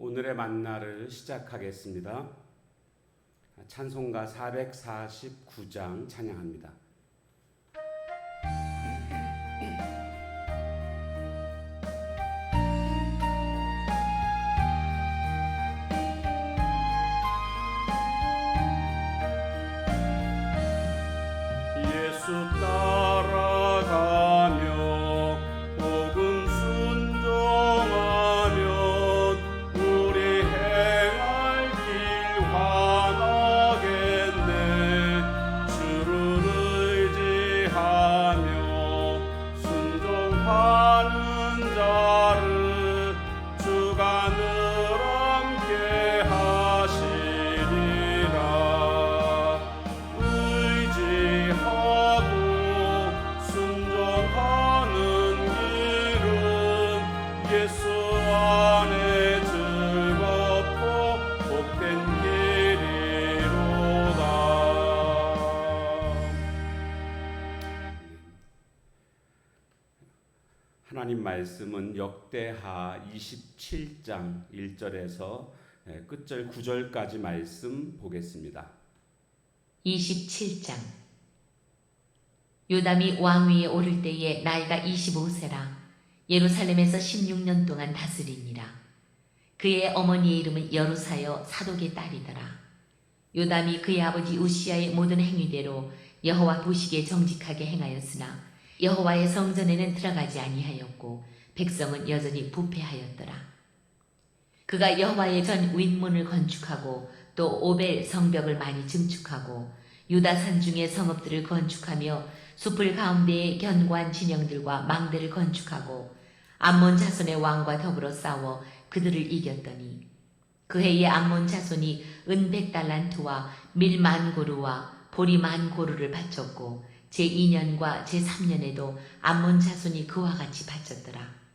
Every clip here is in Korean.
오늘의 만나를 시작하겠습니다. 찬송가 449장 찬양합니다. 예수 따라가며 복음 순종하면 우리 행할 길 환하겠네. 주를 의지하며 순종하는 자를 주가 늘 함께 하시리라. 의지하고 순종하는 길은 예수 안에 즐겁고 복된 길이로다. 하나님 말씀은 역대하 27장 1절에서 끝절 9절까지 말씀 보겠습니다. 27장. 요담이 왕위에 오를 때에 나이가 25세라 예루살렘에서 16년 동안 다스리니라. 그의 어머니의 이름은 여루사여 사독의 딸이더라. 요담이 그의 아버지 우시야의 모든 행위대로 여호와 보시기에 정직하게 행하였으나 여호와의 성전에는 들어가지 아니하였고 백성은 여전히 부패하였더라. 그가 여호와의 전 윗문을 건축하고 또 오벨 성벽을 많이 증축하고 유다산 중의 성읍들을 건축하며 숲을 가운데에 견고한 진영들과 망대를 건축하고 암몬 자손의 왕과 더불어 싸워 그들을 이겼더니 그 해에 암몬 자손이 은 100달란트와 밀 10,000고루와 보리 10,000고루를 바쳤고 제2년과 제3년에도 암몬 자손이 그와 같이 바쳤더라.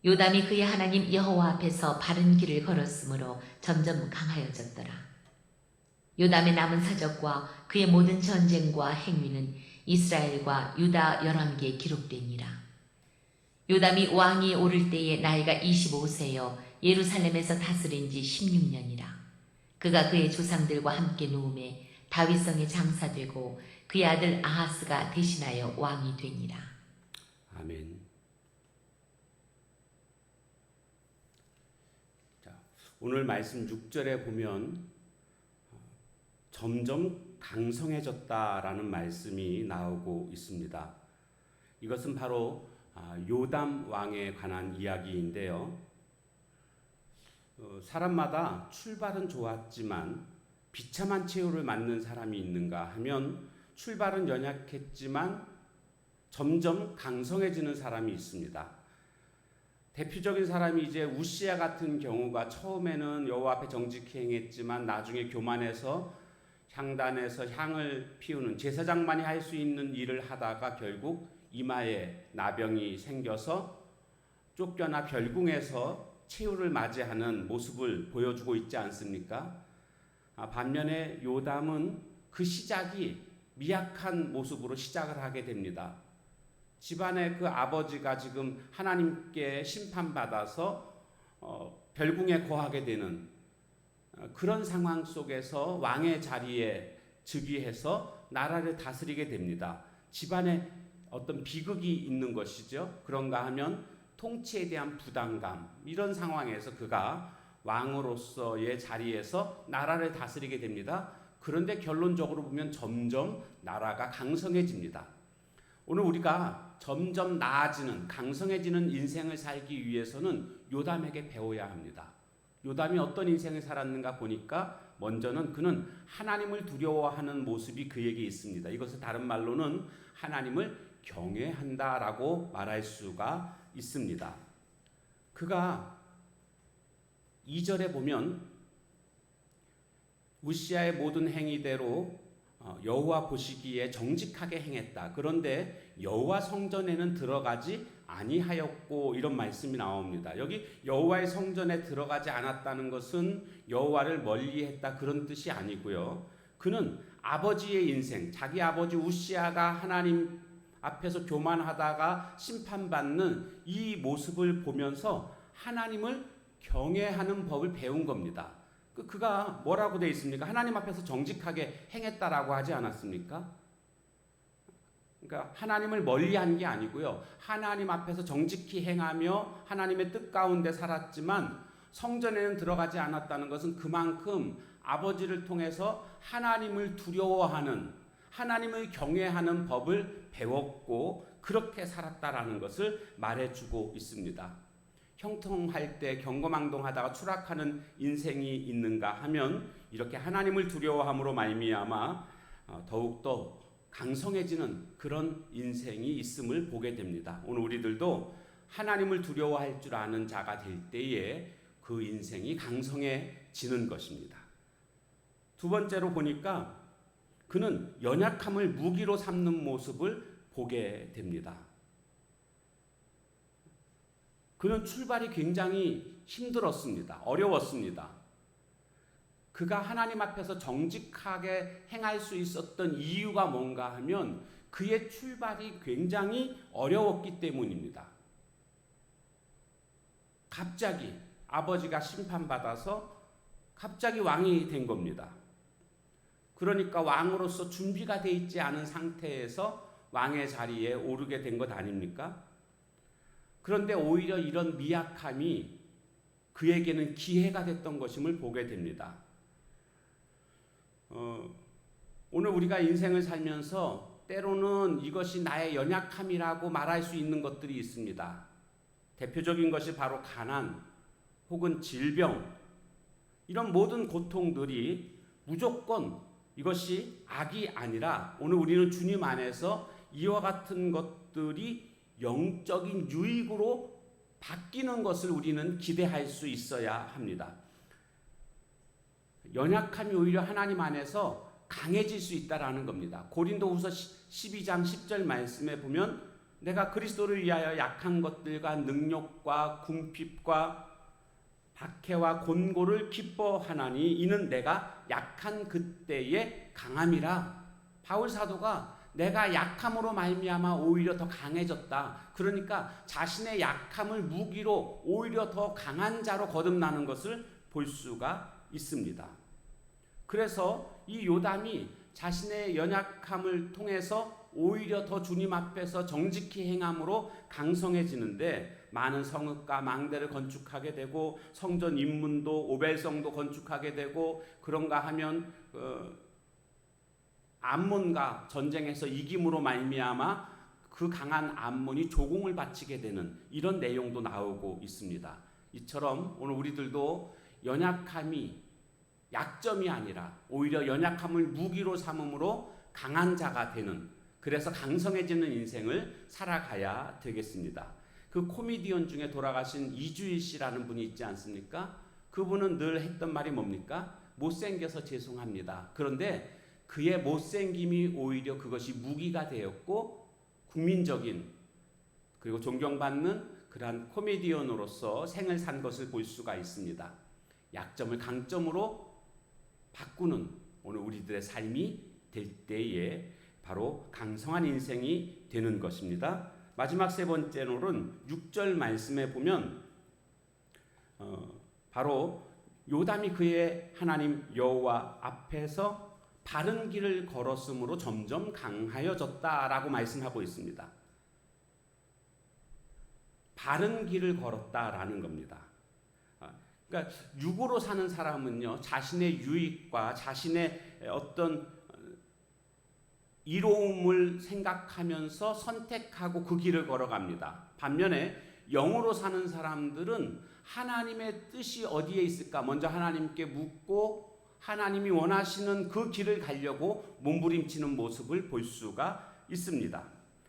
요담이 그의 하나님 여호와 앞에서 바른 길을 걸었으므로 점점 강하여졌더라. 요담의 남은 사적과 그의 모든 전쟁과 행위는 이스라엘과 유다 열왕기에 기록되니라. 요담이 왕위에 오를 때에 나이가 25세여 예루살렘에서 다스린 지 16년이라. 그가 그의 조상들과 함께 누움에 다윗성에 장사되고 그의 아들 아하스가 대신하여 왕이 되니라. 아멘. 오늘 말씀 6절에 보면 점점 강성해졌다라는 말씀이 나오고 있습니다. 이것은 바로 요담 왕에 관한 이야기인데요. 사람마다 출발은 좋았지만 비참한 최후를 맞는 사람이 있는가 하면 출발은 연약했지만 점점 강성해지는 사람이 있습니다. 대표적인 사람이 이제 우시야 같은 경우가 처음에는 여호와 앞에 정직히 행했지만 나중에 교만해서 향단에서 향을 피우는 제사장만이 할 수 있는 일을 하다가 결국 이마에 나병이 생겨서 쫓겨나 별궁에서 최후를 맞이하는 모습을 보여주고 있지 않습니까? 반면에 요담은 그 시작이 미약한 모습으로 시작을 하게 됩니다. 집안의 그 아버지가 지금 하나님께 심판받아서 별궁에 거하게 되는 그런 상황 속에서 왕의 자리에 즉위해서 나라를 다스리게 됩니다. 집안에 어떤 비극이 있는 것이죠. 그런가 하면 통치에 대한 부담감, 이런 상황에서 그가 왕으로서의 자리에서 나라를 다스리게 됩니다. 그런데 결론적으로 보면 점점 나라가 강성해집니다. 오늘 우리가 점점 나아지는 강성해지는 인생을 살기 위해서는 요담에게 배워야 합니다. 요담이 어떤 인생을 살았는가 보니까 먼저는 그는 하나님을 두려워하는 모습이 그에게 있습니다. 이것을 다른 말로는 하나님을 경외한다라고 말할 수가 있습니다. 그가 2절에 보면 우시야의 모든 행위대로 여호와 보시기에 정직하게 행했다. 그런데 여호와 성전에는 들어가지 아니하였고, 이런 말씀이 나옵니다. 여기 여호와의 성전에 들어가지 않았다는 것은 여호와를 멀리했다 그런 뜻이 아니고요. 그는 아버지의 인생, 자기 아버지 우시야가 하나님 앞에서 교만하다가 심판받는 이 모습을 보면서 하나님을 경외하는 법을 배운 겁니다. 그가 뭐라고 되어 있습니까? 하나님 앞에서 정직하게 행했다라고 하지 않았습니까? 그러니까 하나님을 멀리한 게 아니고요. 하나님 앞에서 정직히 행하며 하나님의 뜻 가운데 살았지만 성전에는 들어가지 않았다는 것은 그만큼 아버지를 통해서 하나님을 두려워하는, 하나님을 경외하는 법을 배웠고 그렇게 살았다라는 것을 말해주고 있습니다. 형통할 때 경거망동하다가 추락하는 인생이 있는가 하면 이렇게 하나님을 두려워함으로 말미암아 더욱더 강성해지는 그런 인생이 있음을 보게 됩니다. 오늘 우리들도 하나님을 두려워할 줄 아는 자가 될 때에 그 인생이 강성해지는 것입니다. 두 번째로 보니까 그는 연약함을 무기로 삼는 모습을 보게 됩니다. 그는 출발이 굉장히 힘들었습니다. 어려웠습니다. 그가 하나님 앞에서 정직하게 행할 수 있었던 이유가 뭔가 하면 그의 출발이 굉장히 어려웠기 때문입니다. 갑자기 아버지가 심판받아서 갑자기 왕이 된 겁니다. 그러니까 왕으로서 준비가 돼 있지 않은 상태에서 왕의 자리에 오르게 된 것 아닙니까? 그런데 오히려 이런 미약함이 그에게는 기회가 됐던 것임을 보게 됩니다. 오늘 우리가 인생을 살면서 때로는 이것이 나의 연약함이라고 말할 수 있는 것들이 있습니다. 대표적인 것이 바로 가난 혹은 질병, 이런 모든 고통들이 무조건 이것이 악이 아니라 오늘 우리는 주님 안에서 이와 같은 것들이 영적인 유익으로 바뀌는 것을 우리는 기대할 수 있어야 합니다. 연약함이 오히려 하나님 안에서 강해질 수 있다라는 겁니다. 고린도후서 12장 10절 말씀에 보면 내가 그리스도를 위하여 약한 것들과 능욕과 궁핍과 박해와 곤고를 기뻐하나니 이는 내가 약한 그때의 강함이라. 바울 사도가 내가 약함으로 말미암아 오히려 더 강해졌다. 그러니까 자신의 약함을 무기로 오히려 더 강한 자로 거듭나는 것을 볼 수가 있습니다. 그래서 이 요담이 자신의 연약함을 통해서 오히려 더 주님 앞에서 정직히 행함으로 강성해지는데 많은 성읍과 망대를 건축하게 되고 성전 입문도 오벨성도 건축하게 되고 그런가 하면 암몬과 전쟁에서 이김으로 말미암아 그 강한 암몬이 조공을 바치게 되는 이런 내용도 나오고 있습니다. 이처럼 오늘 우리들도 연약함이 약점이 아니라 오히려 연약함을 무기로 삼음으로 강한 자가 되는, 그래서 강성해지는 인생을 살아가야 되겠습니다. 그 코미디언 중에 돌아가신 이주일 씨라는 분이 있지 않습니까? 그분은 늘 했던 말이 뭡니까? 못생겨서 죄송합니다. 그런데 그의 못생김이 오히려 그것이 무기가 되었고 국민적인 그리고 존경받는 그러한 코미디언으로서 생을 산 것을 볼 수가 있습니다. 약점을 강점으로 바꾸는 오늘 우리들의 삶이 될 때에 바로 강성한 인생이 되는 것입니다. 마지막 세 번째로는 6절 말씀에 보면 바로 요담이 그의 하나님 여호와 앞에서 바른 길을 걸었으므로 점점 강하여졌다라고 말씀하고 있습니다. 바른 길을 걸었다라는 겁니다. 그러니까 육으로 사는 사람은요, 자신의 유익과 자신의 어떤 이로움을 생각하면서 선택하고 그 길을 걸어갑니다. 반면에 영으로 사는 사람들은 하나님의 뜻이 어디에 있을까 먼저 하나님께 묻고 하나님이 원하시는 그 길을 가려고 몸부림치는 모습을 볼 수가 있습니다.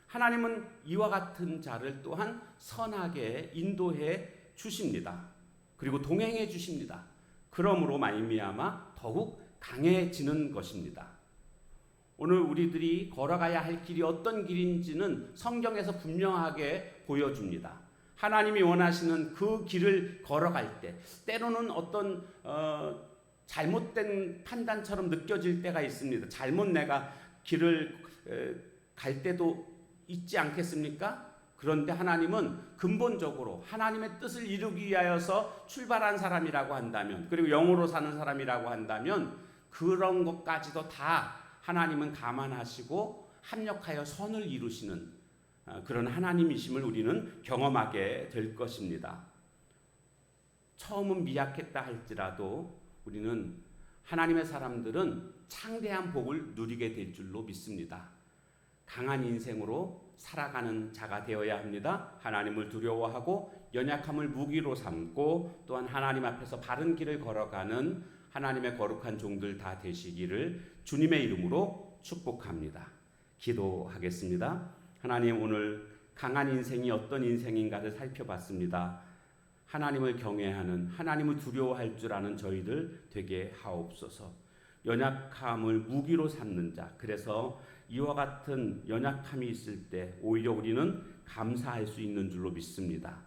하나님은 이와 같은 자를 또한 선하게 인도해 주십니다. 그리고 동행해 주십니다. 그러므로 말미암아 더욱 강해지는 것입니다. 오늘 우리들이 걸어가야 할 길이 어떤 길인지는 성경에서 분명하게 보여줍니다. 하나님이 원하시는 그 길을 걸어갈 때 때로는 어떤 잘못된 판단처럼 느껴질 때가 있습니다. 잘못 내가 길을 갈 때도 있지 않겠습니까? 그런데 하나님은 근본적으로 하나님의 뜻을 이루기 위하여서 출발한 사람이라고 한다면, 그리고 영으로 사는 사람이라고 한다면 그런 것까지도 다 하나님은 감안하시고 합력하여 선을 이루시는 그런 하나님이심을 우리는 경험하게 될 것입니다. 처음은 미약했다 할지라도 우리는 하나님의 사람들은 창대한 복을 누리게 될 줄로 믿습니다. 강한 인생으로 살아가는 자가 되어야 합니다. 하나님을 두려워하고 연약함을 무기로 삼고 또한 하나님 앞에서 바른 길을 걸어가는 하나님의 거룩한 종들 다 되시기를 주님의 이름으로 축복합니다. 기도하겠습니다. 하나님, 오늘 강한 인생이 어떤 인생인가를 살펴봤습니다. 하나님을 경외하는, 하나님을 두려워할 줄 아는 저희들 되게 하옵소서. 연약함을 무기로 삼는 자, 그래서 이와 같은 연약함이 있을 때 오히려 우리는 감사할 수 있는 줄로 믿습니다.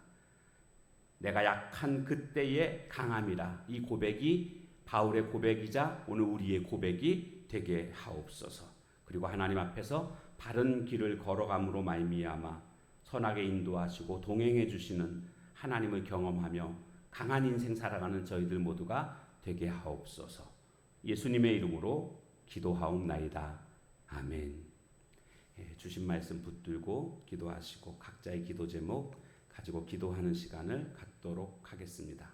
내가 약한 그때의 강함이라, 이 고백이 바울의 고백이자 오늘 우리의 고백이 되게 하옵소서. 그리고 하나님 앞에서 바른 길을 걸어감으로 말미암아 선하게 인도하시고 동행해 주시는 하나님을 경험하며 강한 인생 살아가는 저희들 모두가 되게 하옵소서. 예수님의 이름으로 기도하옵나이다. 아멘. 주신 말씀 붙들고 기도하시고 각자의 기도 제목 가지고 기도하는 시간을 갖도록 하겠습니다.